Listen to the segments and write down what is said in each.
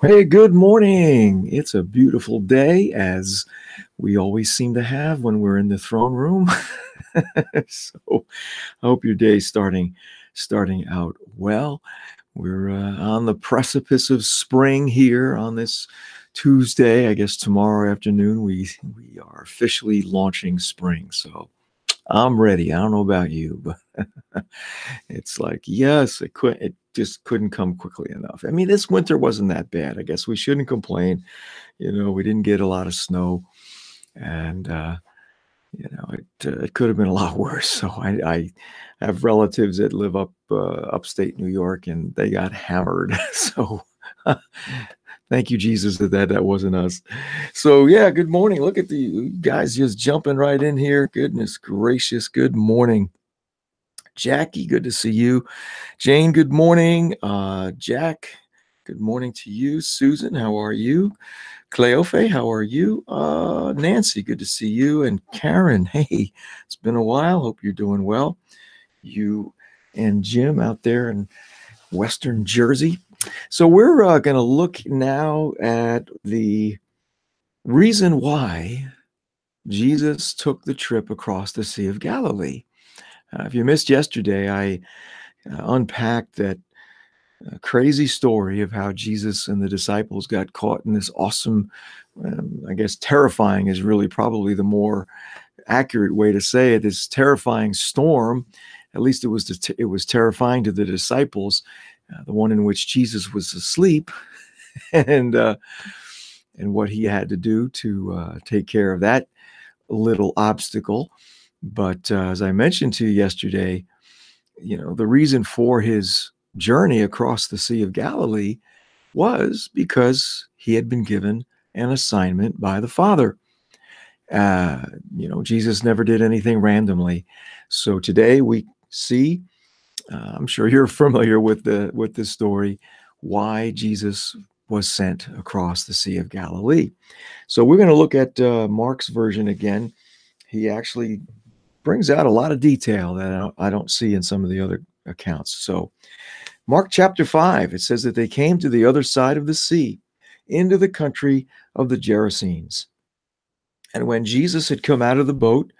Hey, good morning. It's a beautiful day, as we always seem to have when we're in the throne room. So I hope your day's starting out well. We're on the precipice of spring here on this Tuesday. I guess tomorrow afternoon we are officially launching spring. So I'm ready. I don't know about you, but it's like, yes, it just couldn't come quickly enough. I mean, this winter wasn't that bad. I guess we shouldn't complain. We didn't get a lot of snow, and it could have been a lot worse. So I have relatives that live upstate New York, and they got hammered. So thank you, Jesus, that wasn't us. So yeah, good morning. Look at the guys just jumping right in here. Goodness gracious, good morning. Jackie, good to see you. Jane, good morning. Jack, good morning to you. Susan, how are you? Cleofe, how are you? Nancy, good to see you. And Karen, hey, it's been a while. Hope you're doing well. You and Jim out there in Western Jersey. So we're going to look now at the reason why Jesus took the trip across the Sea of Galilee. If you missed yesterday, I unpacked that crazy story of how Jesus and the disciples got caught in this awesome, I guess terrifying is really probably the more accurate way to say it, this terrifying storm. At least it was terrifying to the disciples, the one in which Jesus was asleep, and what he had to do to take care of that little obstacle. But as I mentioned to you yesterday, the reason for his journey across the Sea of Galilee was because he had been given an assignment by the Father. Jesus never did anything randomly. So today we see, I'm sure you're familiar with the story, why Jesus was sent across the Sea of Galilee. So we're going to look at Mark's version again. He actually brings out a lot of detail that I don't see in some of the other accounts. So Mark chapter 5, it says that they came to the other side of the sea, into the country of the Gerasenes. And when Jesus had come out of the boat,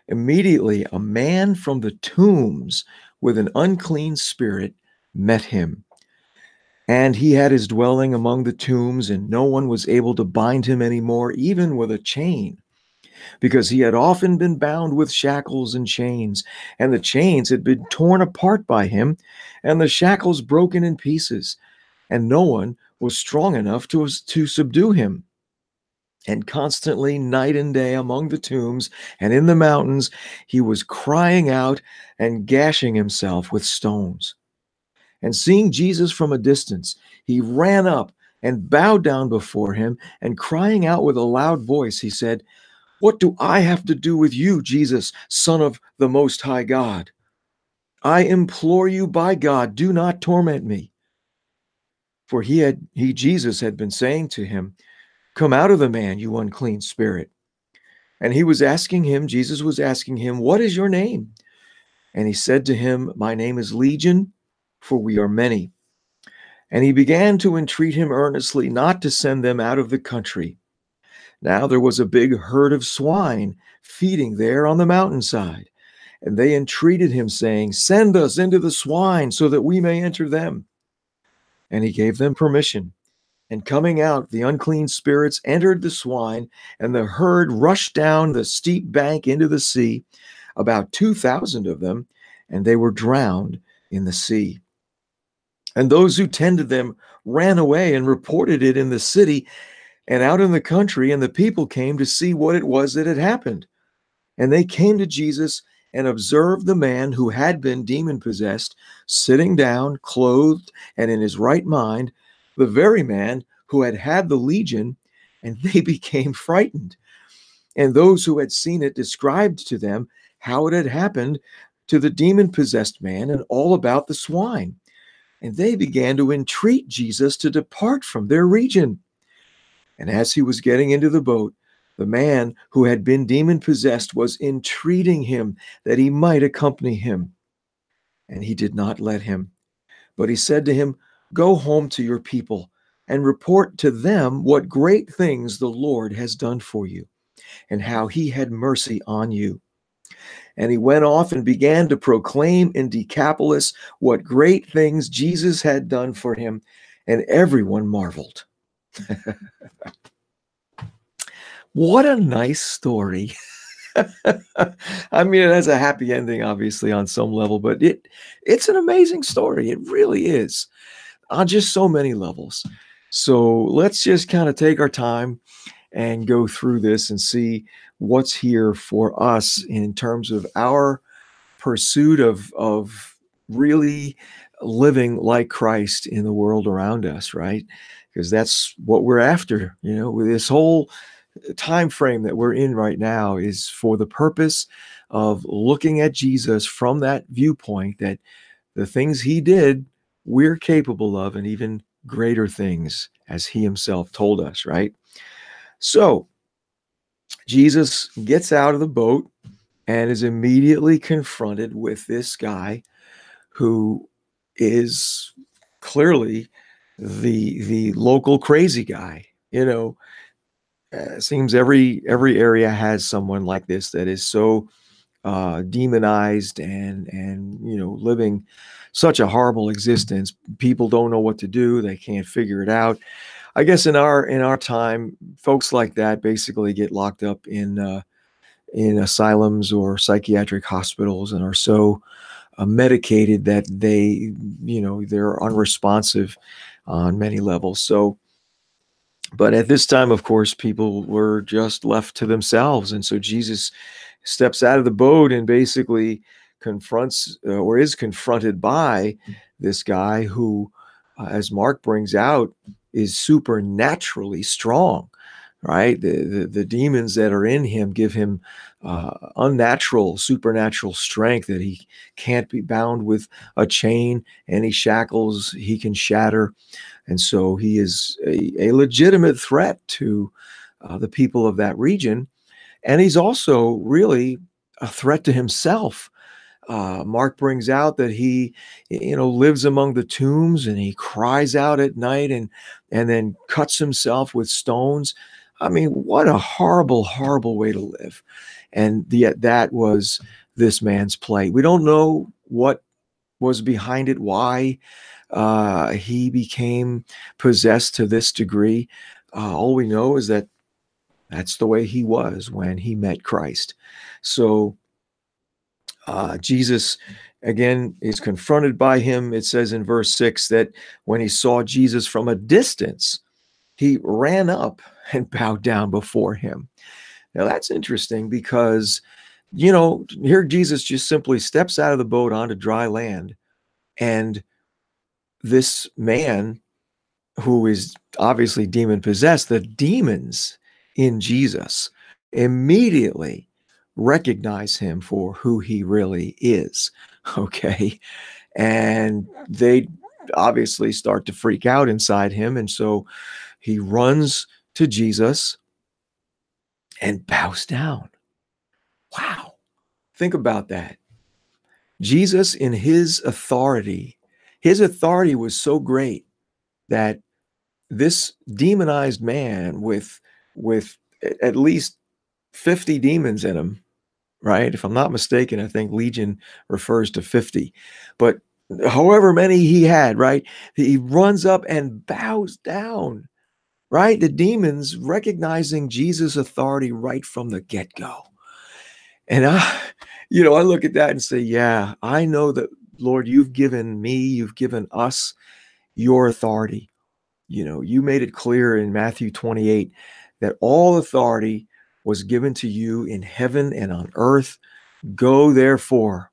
immediately a man from the tombs with an unclean spirit met him. And he had his dwelling among the tombs, and no one was able to bind him anymore, even with a chain, because he had often been bound with shackles and chains, and the chains had been torn apart by him, and the shackles broken in pieces, and no one was strong enough to subdue him. And constantly, night and day, among the tombs and in the mountains, he was crying out and gashing himself with stones. And seeing Jesus from a distance, he ran up and bowed down before him, and crying out with a loud voice, he said, "What do I have to do with you, Jesus, Son of the Most High God? I implore you by God, do not torment me." For Jesus had been saying to him, "Come out of the man, you unclean spirit." And Jesus was asking him, "What is your name?" And he said to him, "My name is Legion, for we are many." And he began to entreat him earnestly not to send them out of the country. Now there was a big herd of swine feeding there on the mountainside. And they entreated him, saying, "Send us into the swine so that we may enter them." And he gave them permission. And coming out, the unclean spirits entered the swine, and the herd rushed down the steep bank into the sea, about 2,000 of them, and they were drowned in the sea. And those who tended them ran away and reported it in the city and out in the country, and the people came to see what it was that had happened. And they came to Jesus and observed the man who had been demon-possessed, sitting down, clothed, and in his right mind, the very man who had had the legion, and they became frightened. And those who had seen it described to them how it had happened to the demon-possessed man and all about the swine. And they began to entreat Jesus to depart from their region. And as he was getting into the boat, the man who had been demon-possessed was entreating him that he might accompany him. And he did not let him. But he said to him, "Go home to your people and report to them what great things the Lord has done for you, and how he had mercy on you. And he went off and began to proclaim in Decapolis what great things Jesus had done for him, and everyone marveled. What a nice story. I mean, it has a happy ending, obviously, on some level, but it's an amazing story. It really is, on just so many levels. So let's just kind of take our time and go through this and see what's here for us in terms of our pursuit of really living like Christ in the world around us, right? Because that's what we're after, with this whole time frame that we're in right now is for the purpose of looking at Jesus from that viewpoint, that the things he did, we're capable of, and even greater things, as he himself told us, right? So Jesus gets out of the boat and is immediately confronted with this guy who is clearly the local crazy guy. Seems every area has someone like this that is so demonized and living such a horrible existence. People don't know what to do. They can't figure it out. I guess in our time, folks like that basically get locked up in asylums or psychiatric hospitals and are so medicated that they're unresponsive on many levels. So, but at this time, of course, people were just left to themselves, and so Jesus steps out of the boat and basically confronts or is confronted by this guy who, as Mark brings out, is supernaturally strong, right? The demons that are in him give him unnatural, supernatural strength that he can't be bound with a chain. Any shackles he can shatter. And so he is a legitimate threat to the people of that region. And he's also really a threat to himself. Mark brings out that he, lives among the tombs, and he cries out at night and then cuts himself with stones. I mean, what a horrible, horrible way to live. And yet that was this man's plight. We don't know what was behind it, why he became possessed to this degree. All we know is that that's the way he was when he met Christ. So Jesus, again, is confronted by him. It says in verse 6 that when he saw Jesus from a distance, he ran up and bowed down before him. Now that's interesting because, here Jesus just simply steps out of the boat onto dry land, and this man who is obviously demon possessed, the demons in Jesus immediately recognize him for who he really is. Okay. And they obviously start to freak out inside him. And so he runs to Jesus and bows down. Wow. Think about that. Jesus, in his authority was so great that this demonized man with at least 50 demons in him, right? If I'm not mistaken, I think Legion refers to 50. But however many he had, right? He runs up and bows down, right? The demons recognizing Jesus' authority right from the get-go. And I look at that and say, yeah, I know that, Lord, you've given us your authority. You made it clear in Matthew 28 that all authority was given to you in heaven and on earth. Go therefore,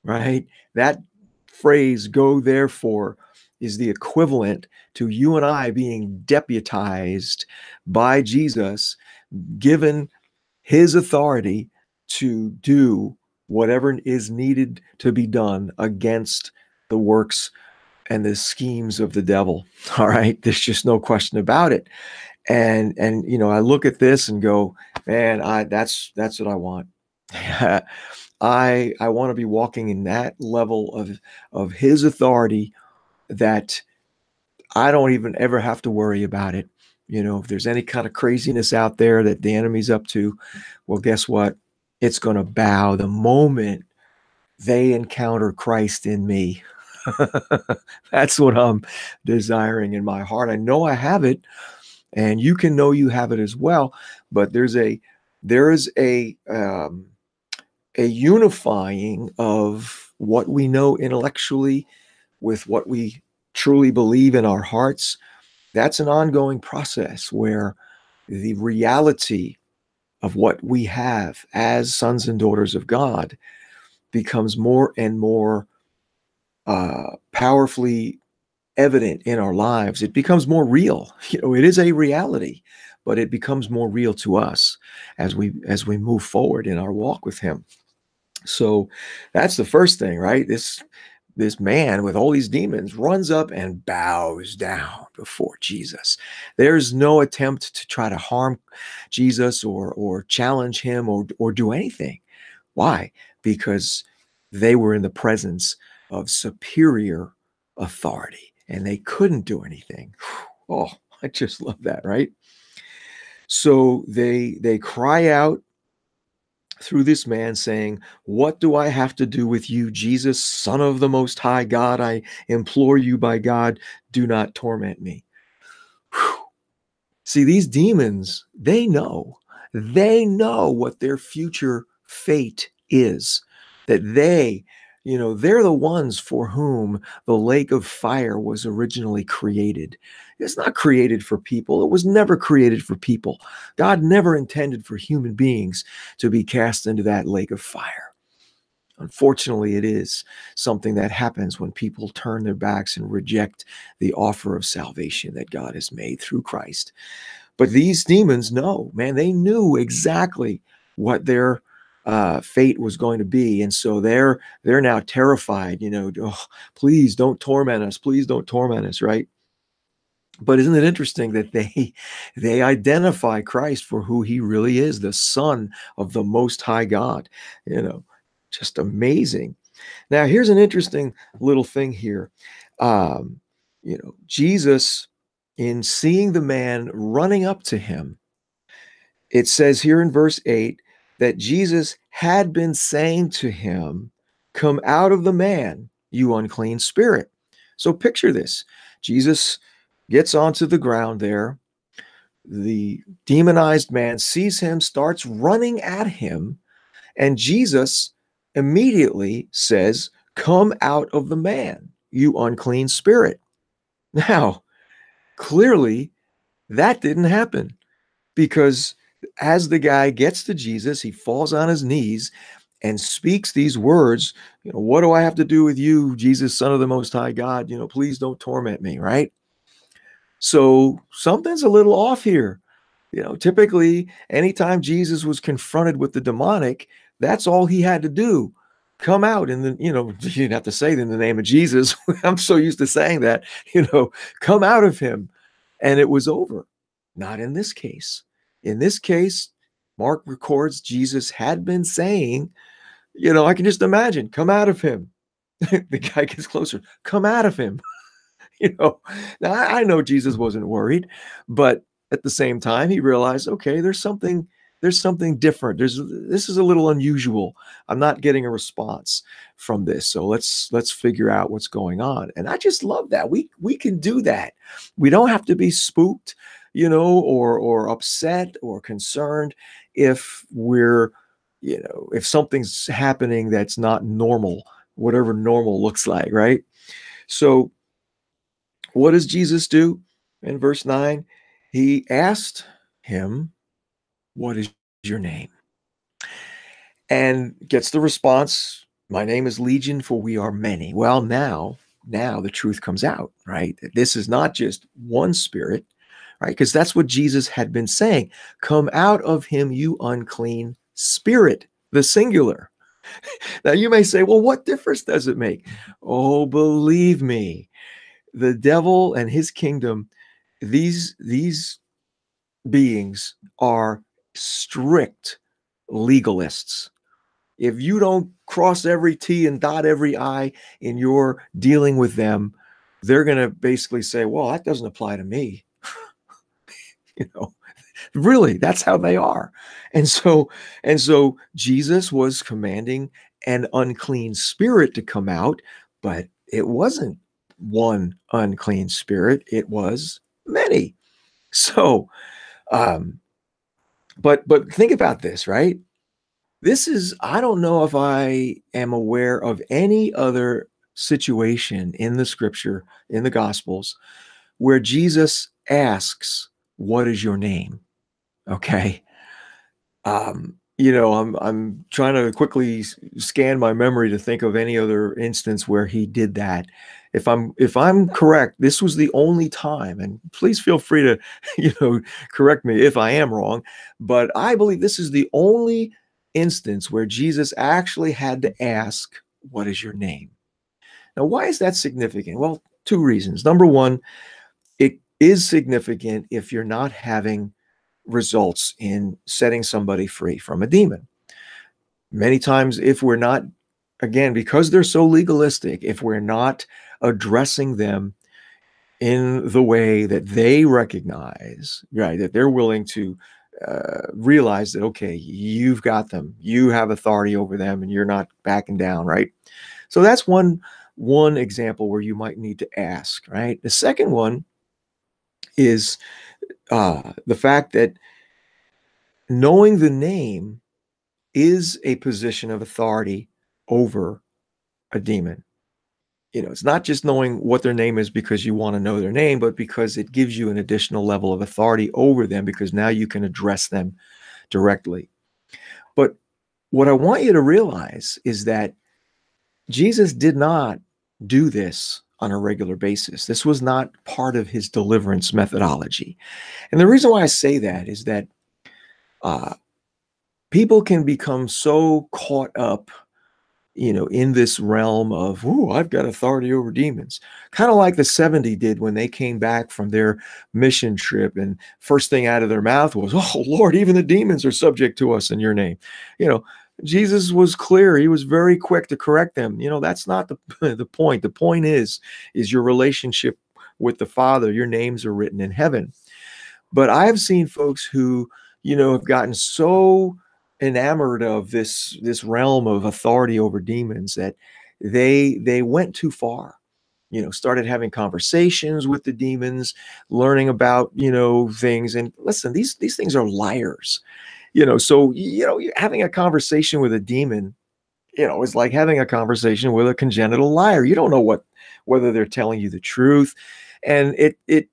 right? That phrase, go therefore, is the equivalent to you and I being deputized by Jesus, given his authority to do whatever is needed to be done against the works and the schemes of the devil. All right. There's just no question about it. And I look at this and go, man, that's what I want. I want to be walking in that level of his authority, that I don't even ever have to worry about it. You know, if there's any kind of craziness out there that the enemy's up to, well, guess what? It's going to bow the moment they encounter Christ in me. That's what I'm desiring in my heart. I know I have it, and you can know you have it as well. But there is a unifying of what we know intellectually with what we truly believe in our hearts. That's an ongoing process where the reality of what we have as sons and daughters of God becomes more and more powerfully evident in our lives. It becomes more real. You know, it is a reality, but it becomes more real to us as we move forward in our walk with Him. So that's the first thing, right? This man with all these demons runs up and bows down before Jesus. There's no attempt to try to harm Jesus or challenge him or do anything. Why? Because they were in the presence of superior authority and they couldn't do anything. Oh, I just love that, right? So they cry out through this man, saying, "What do I have to do with you, Jesus, Son of the Most High God? I implore you by God, do not torment me." Whew. See, these demons, they know what their future fate is, that they're the ones for whom the lake of fire was originally created. It's not created for people. It was never created for people. God never intended for human beings to be cast into that lake of fire. Unfortunately, it is something that happens when people turn their backs and reject the offer of salvation that God has made through Christ. But these demons know, man, they knew exactly what their fate was going to be, and so they're now terrified. Oh, please don't torment us. Please don't torment us, right? But isn't it interesting that they identify Christ for who He really is, the Son of the Most High God? Just amazing. Now, here's an interesting little thing here. Jesus, in seeing the man running up to him, it says here in verse 8 that Jesus had been saying to him, "Come out of the man, you unclean spirit." So picture this. Jesus gets onto the ground there. The demonized man sees him, starts running at him, and Jesus immediately says, "Come out of the man, you unclean spirit." Now, clearly, that didn't happen, because as the guy gets to Jesus, he falls on his knees and speaks these words, "What do I have to do with you, Jesus, Son of the Most High God? Please don't torment me," right? So something's a little off here. Typically, anytime Jesus was confronted with the demonic, that's all he had to do. Come out. And then, you didn't have to say it in the name of Jesus. I'm so used to saying that, come out of him. And it was over. Not in this case. In this case, Mark records Jesus had been saying, I can just imagine, "Come out of him." The guy gets closer, "Come out of him." Now I know Jesus wasn't worried, but at the same time, he realized, okay, there's something different. This is a little unusual. I'm not getting a response from this. So let's figure out what's going on. And I just love that. We can do that. We don't have to be spooked, or upset or concerned if if something's happening that's not normal, whatever normal looks like, right? So what does Jesus do in verse 9? He asked him, "What is your name?" And gets the response, "My name is Legion, for we are many." Well, now the truth comes out, right? This is not just one spirit, right? Because that's what Jesus had been saying. "Come out of him, you unclean spirit," the singular. Now you may say, well, what difference does it make? Oh, believe me, the devil and his kingdom, these beings are strict legalists. If you don't cross every T and dot every I in your dealing with them, they're going to basically say, well, that doesn't apply to me. You know, really, that's how they are. And so Jesus was commanding an unclean spirit to come out, but it wasn't one unclean spirit, it was many. So but think about this, right? This is, I don't know if I am aware of any other situation in the scripture, in the gospels, where Jesus asks, what is your name? Okay. I'm trying to quickly scan my memory to think of any other instance where he did that. If I'm correct, this was the only time, and please feel free to, correct me if I am wrong, but I believe this is the only instance where Jesus actually had to ask, "What is your name?" Now, why is that significant? Well, two reasons. Number one, it is significant if you're not having results in setting somebody free from a demon. Many times, if we're not, again, because they're so legalistic, if we're not addressing them in the way that they recognize, right, that they're willing to realize that, okay, you've got them, you have authority over them, and you're not backing down, right? So that's one example where you might need to ask, right? The second one is the fact that knowing the name is a position of authority over a demon. It's not just knowing what their name is because you want to know their name, but because it gives you an additional level of authority over them, because now you can address them directly. But what I want you to realize is that Jesus did not do this on a regular basis. This was not part of his deliverance methodology. And the reason why I say that is that people can become so caught up, in this realm of, "Ooh, I've got authority over demons." Kind of like the 70 did when they came back from their mission trip, and first thing out of their mouth was, "Oh, Lord, even the demons are subject to us in your name." You know, Jesus was clear. He was very quick to correct them. That's not the, the point. The point is your relationship with the Father. Your names are written in heaven. But I've seen folks who, have gotten so enamored of this realm of authority over demons that they went too far. Started having conversations with the demons, learning about, things. And listen, these things are liars. So having a conversation with a demon, is like having a conversation with a congenital liar. You don't know whether they're telling you the truth. And it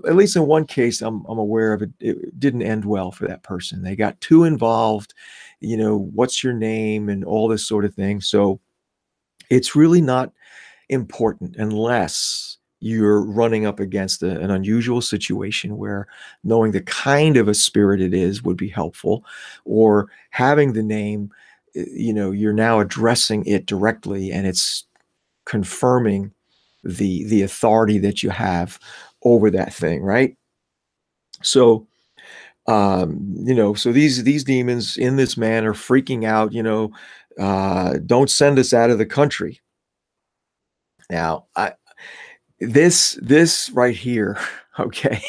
at least in one case I'm aware of, it didn't end well for that person. They got too involved, what's your name and all this sort of thing. So it's really not important unless you're running up against an unusual situation where knowing the kind of a spirit it is would be helpful, or having the name, you're now addressing it directly and it's confirming the authority that you have over that thing, right? So so these demons in this man are freaking out, don't send us out of the country. Now, this right here, okay,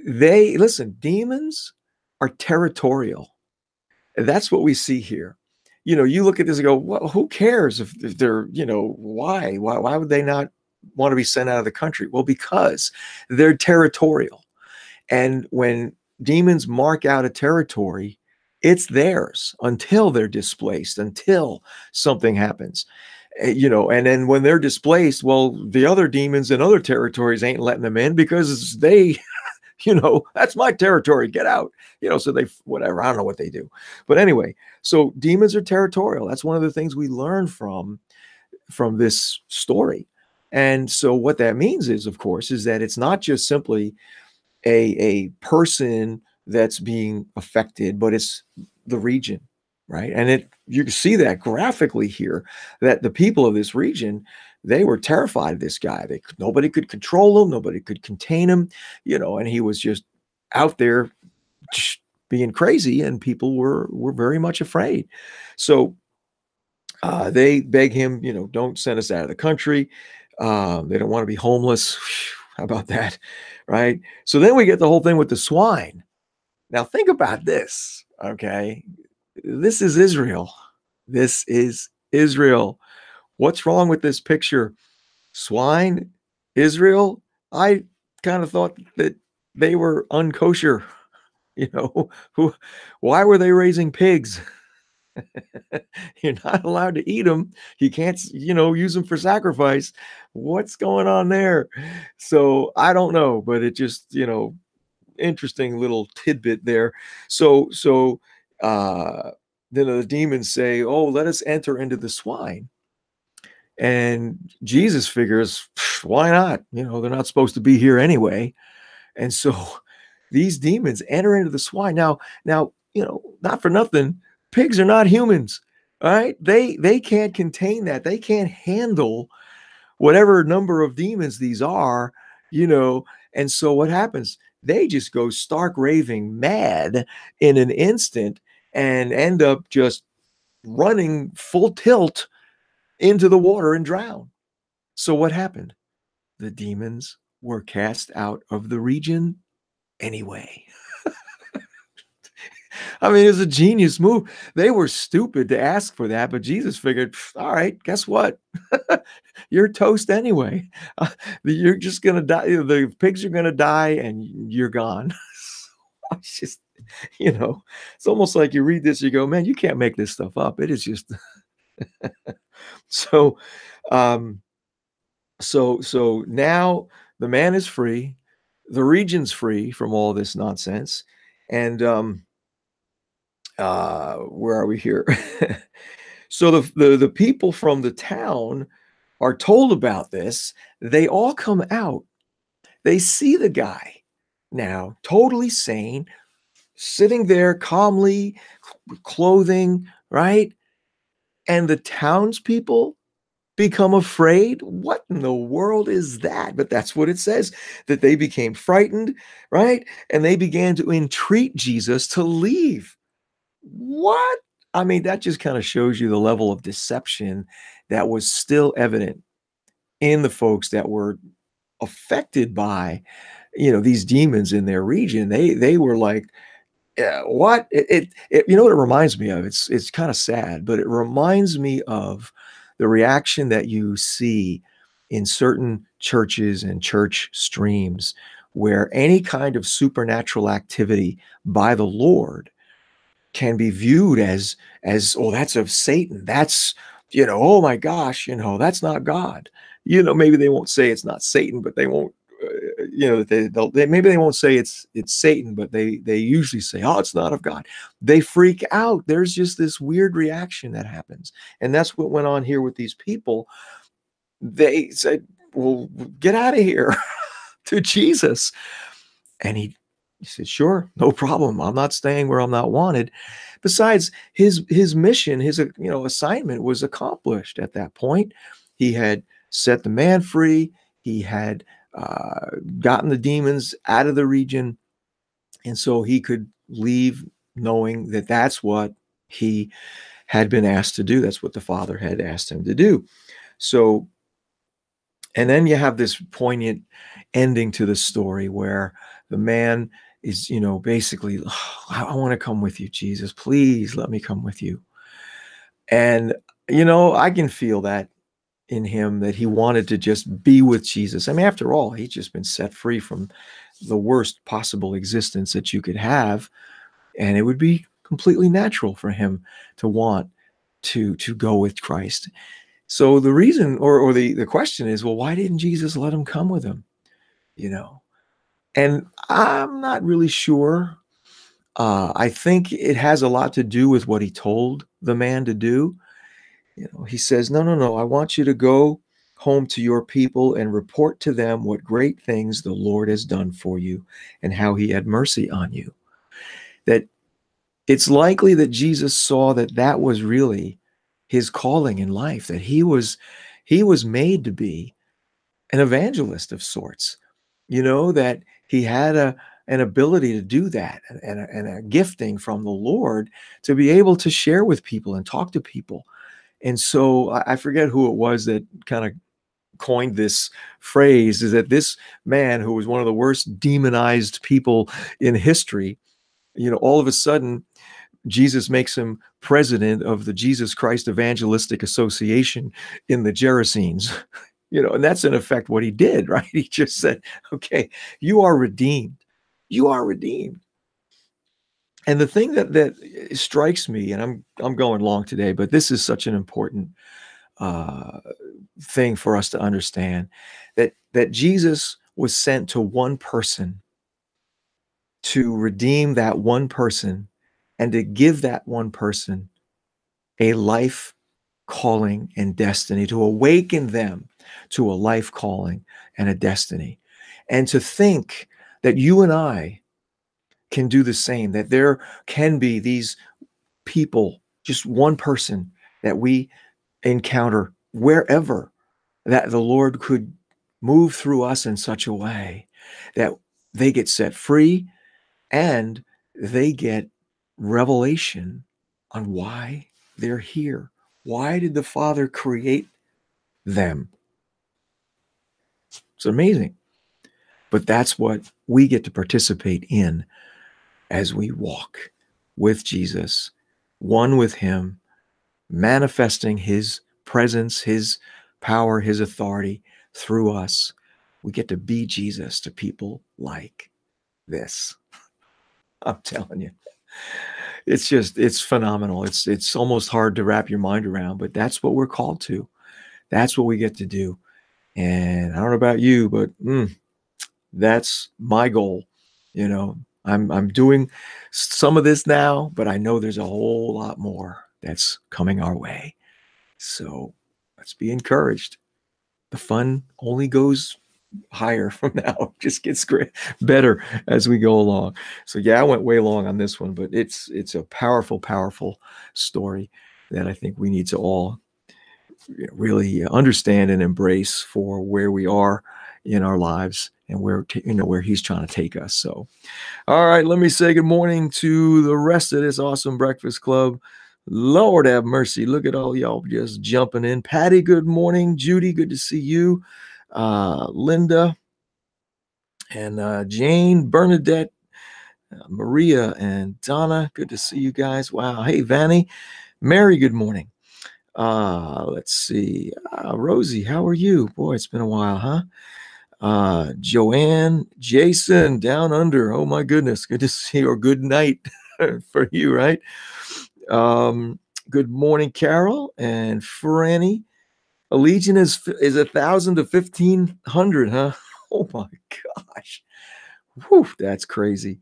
listen, demons are territorial. That's what we see here. You look at this and go, well, who cares if they're, why would they not want to be sent out of the country? Well, because they're territorial. And when demons mark out a territory, it's theirs until they're displaced, until something happens. And then when they're displaced, well, the other demons in other territories ain't letting them in because they, that's my territory, get out. So they, whatever, I don't know what they do. But anyway, so demons are territorial. That's one of the things we learn from this story. And so what that means is, of course, is that it's not just simply a person that's being affected, but it's the region, right? And you can see that graphically here, that the people of this region, they were terrified of this guy. Nobody could control him, nobody could contain him, and he was just out there being crazy, and people were very much afraid. So They beg him, don't send us out of the country. They don't want to be homeless. How about that? Right. So then we get the whole thing with the swine. Now, think about this. Okay. This is Israel. This is Israel. What's wrong with this picture? Swine, Israel? I kind of thought that they were unkosher. You know, who, why were they raising pigs? You're not allowed to eat them. You can't, use them for sacrifice. What's going on there? So I don't know, but it just, interesting little tidbit there. So then the demons say, "Oh, let us enter into the swine." And Jesus figures, why not? They're not supposed to be here anyway. And so these demons enter into the swine. Now, not for nothing, pigs are not humans. All right. They can't contain that. They can't handle whatever number of demons these are, And so what happens? They just go stark raving mad in an instant and end up just running full tilt into the water and drown. So what happened? The demons were cast out of the region anyway. I mean, it was a genius move. They were stupid to ask for that, but Jesus figured, all right, guess what? You're toast anyway. You're just going to die. The pigs are going to die and you're gone. It's just, it's almost like you read this, you go, man, you can't make this stuff up. It is just. So, so now the man is free. The region's free from all this nonsense. And, where are we here? So the people from the town are told about this. They all come out. They see the guy now totally sane, sitting there calmly, clothing, right? And the townspeople become afraid. What in the world is that? But that's what it says, that they became frightened, right? And they began to entreat Jesus to leave. What? I mean, that just kind of shows you the level of deception that was still evident in the folks that were affected by, these demons in their region. They were like, what? You know what it reminds me of? It's kind of sad, but it reminds me of the reaction that you see in certain churches and church streams where any kind of supernatural activity by the Lord can be viewed as oh, that's of Satan. That's, oh my gosh, that's not God. Maybe they won't say it's not Satan, but they won't, maybe they won't say it's Satan, but they usually say, oh, it's not of God. They freak out. There's just this weird reaction that happens. And that's what went on here with these people. They said, well, get out of here to Jesus. And he said, sure, no problem. I'm not staying where I'm not wanted. Besides, his mission, his assignment was accomplished at that point. He had set the man free. He had gotten the demons out of the region. And so he could leave knowing that that's what he had been asked to do. That's what the Father had asked him to do. So, and then you have this poignant ending to the story where the man is, basically, oh, I want to come with you, Jesus. Please let me come with you. And, I can feel that in him, that he wanted to just be with Jesus. I mean, after all, he's just been set free from the worst possible existence that you could have. And it would be completely natural for him to want to go with Christ. So the reason, or the question is, well, why didn't Jesus let him come with him? And I'm not really sure. I think it has a lot to do with what he told the man to do. He says, no, I want you to go home to your people and report to them what great things the Lord has done for you and how he had mercy on you. That it's likely that Jesus saw that that was really his calling in life, that he was made to be an evangelist of sorts, that he had an ability to do that, and a gifting from the Lord to be able to share with people and talk to people. And so I forget who it was that kind of coined this phrase, is that this man who was one of the worst demonized people in history, all of a sudden Jesus makes him president of the Jesus Christ Evangelistic Association in the Gerasenes. And that's in effect what he did, right? He just said, okay, you are redeemed. You are redeemed. And the thing that strikes me, and I'm going long today, but this is such an important thing for us to understand, that Jesus was sent to one person to redeem that one person and to give that one person a life calling and destiny, to awaken them to a life calling and a destiny. And to think that you and I can do the same, that there can be these people, just one person that we encounter wherever, that the Lord could move through us in such a way that they get set free and they get revelation on why they're here. Why did the Father create them? It's amazing. But that's what we get to participate in as we walk with Jesus, one with him, manifesting his presence, his power, his authority through us. We get to be Jesus to people like this. I'm telling you. It's phenomenal. It's almost hard to wrap your mind around, but that's what we're called to. That's what we get to do. And I don't know about you, but that's my goal. I'm doing some of this now, but I know there's a whole lot more that's coming our way. So let's be encouraged. The fun only goes higher from now. It just gets better as we go along. So yeah, I went way long on this one, but it's a powerful, powerful story that I think we need to all really understand and embrace for where we are in our lives and where he's trying to take us. So, all right, let me say good morning to the rest of this awesome Breakfast Club. Lord have mercy. Look at all y'all just jumping in. Patty, good morning. Judy, good to see you. Linda and Jane, Bernadette, Maria, and Donna, good to see you guys. Wow. Hey, Vanny. Mary, good morning. Let's see. Rosie, how are you? Boy, it's been a while, huh? Joanne, Jason, down under. Oh my goodness. Good to see you, or good night for you, right? Good morning, Carol and Franny. Allegiant is 1,000 to 1,500, huh? Oh my gosh. Whew, that's crazy.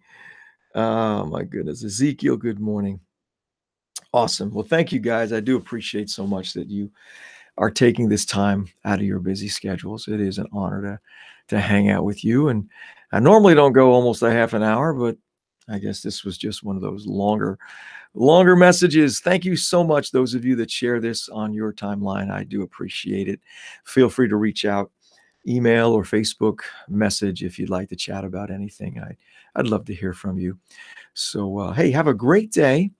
Oh my goodness. Ezekiel, good morning. Awesome. Well, thank you guys. I do appreciate so much that you are taking this time out of your busy schedules. It is an honor to hang out with you. And I normally don't go almost a half an hour, but I guess this was just one of those longer messages. Thank you so much, those of you that share this on your timeline. I do appreciate it. Feel free to reach out, email or Facebook message if you'd like to chat about anything. I'd love to hear from you. So, hey, have a great day.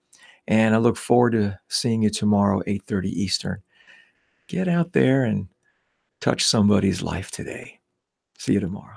And I look forward to seeing you tomorrow, 8:30 Eastern. Get out there and touch somebody's life today. See you tomorrow.